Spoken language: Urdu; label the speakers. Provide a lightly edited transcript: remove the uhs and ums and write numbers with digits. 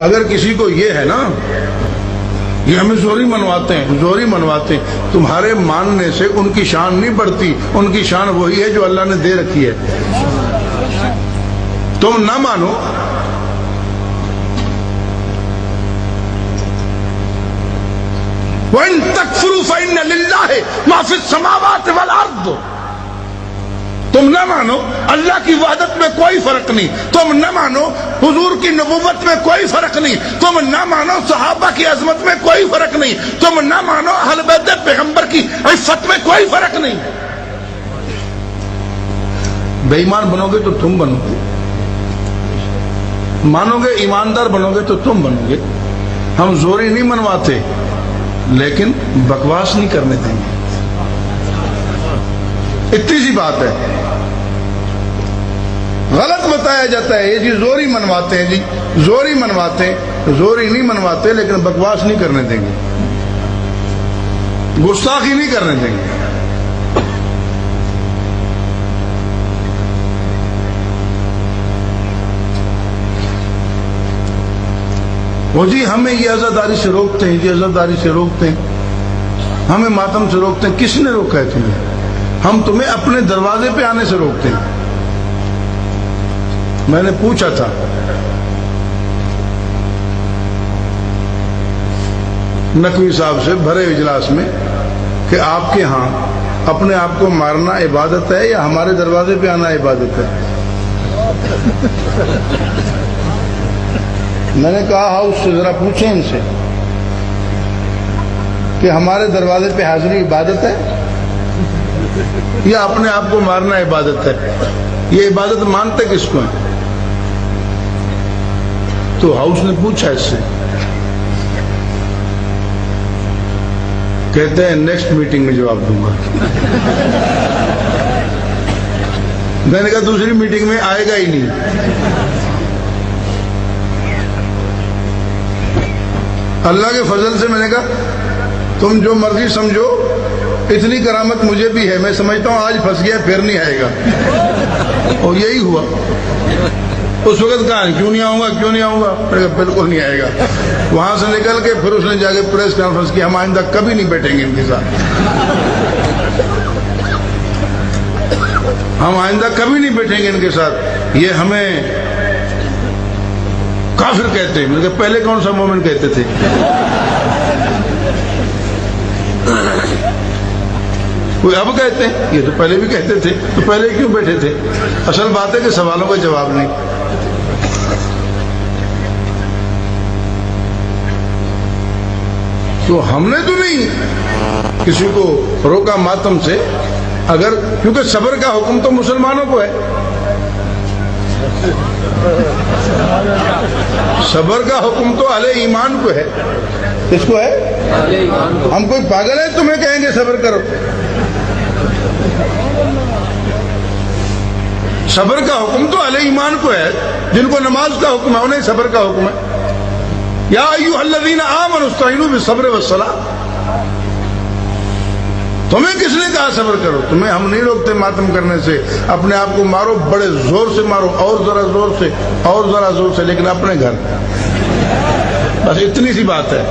Speaker 1: اگر کسی کو یہ ہے نا یہ ہمیں زوری منواتے ہیں تمہارے ماننے سے ان کی شان نہیں بڑھتی، ان کی شان وہی ہے جو اللہ نے دے رکھی ہے. تم نہ مانو وَإِن تَكْفُرُوا فَإِنَّ لِلَّهِ مَا فِي السَّمَاوَاتِ وَالْأَرْضِ. تم نہ مانو اللہ کی وحدت میں کوئی فرق نہیں، تم نہ مانو حضور کی نبوت میں کوئی فرق نہیں، تم نہ مانو صحابہ کی عظمت میں کوئی فرق نہیں، تم نہ مانو اہل بیت پیغمبر کی عفت میں کوئی فرق نہیں. بے ایمان بنو گے تو تم بنو گے، مانو گے ایماندار بنو گے تو تم بنو گے. ہم زوری نہیں منواتے لیکن بکواس نہیں کرنے دیں گے، اتنی سی بات ہے. غلط بتایا جاتا ہے یہ جی زوری منواتے ہیں، جی زوری منواتے ہیں، زوری نہیں منواتے لیکن بکواس نہیں کرنے دیں گے، گستاخی نہیں کرنے دیں گے. وہ جی ہمیں یہ عزاداری سے روکتے ہیں، جی عزاداری سے روکتے ہیں، ہمیں ماتم سے روکتے ہیں. کس نے روکا ہے تمہیں؟ ہم تمہیں اپنے دروازے پہ آنے سے روکتے ہیں. میں نے پوچھا تھا نقوی صاحب سے بھرے اجلاس میں کہ آپ کے ہاں اپنے آپ کو مارنا عبادت ہے یا ہمارے دروازے پہ آنا عبادت ہے؟ میں نے کہا ہاؤس سے ذرا پوچھیں ان سے کہ ہمارے دروازے پہ حاضری عبادت ہے یا اپنے آپ کو مارنا عبادت ہے؟ یہ عبادت مانتے کس کو ہیں؟ تو ہاؤس نے پوچھا اس سے، کہتے ہیں نیکسٹ میٹنگ میں جواب دوں گا. میں نے کہا دوسری میٹنگ میں آئے گا ہی نہیں. اللہ کے فضل سے میں نے کہا تم جو مرضی سمجھو، اتنی کرامت مجھے بھی ہے، میں سمجھتا ہوں آج پھنس گیا پھر نہیں آئے گا. اور یہی ہوا. اس وقت کہا کیوں نہیں آؤں گا، کیوں نہیں آؤں گا؟ بالکل نہیں آئے گا. وہاں سے نکل کے پھر اس نے جا کے پریس کانفرنس کی، ہم آئندہ کبھی نہیں بیٹھیں گے ان کے ساتھ، ہم آئندہ کبھی نہیں بیٹھیں گے ان کے ساتھ، یہ ہمیں کافر کہتے ہیں. میں نے کہا پہلے کون سا مومن کہتے تھے؟ کوئی اب کہتے ہیں؟ یہ تو پہلے بھی کہتے تھے، تو پہلے کیوں بیٹھے تھے؟ اصل بات ہے کہ سوالوں کا جواب نہیں. تو ہم نے تو نہیں کسی کو روکا ماتم سے، اگر کیونکہ صبر کا حکم تو مسلمانوں کو ہے، صبر کا حکم تو اہل ایمان کو ہے. کس کو ہے؟ ہم کوئی پاگل ہے تمہیں کہیں گے صبر کرو؟ صبر کا حکم تو اہل ایمان کو ہے، جن کو نماز کا حکم ہے انہیں صبر کا حکم ہے. یا ایھا الذین آمنوا استعینوا بالصبر والصلاۃ. تمہیں کس نے کہا صبر کرو؟ تمہیں ہم نہیں روکتے ماتم کرنے سے. اپنے آپ کو مارو، بڑے زور سے مارو، اور ذرا زور سے، اور ذرا زور سے، لیکن اپنے گھر. بس اتنی سی بات ہے.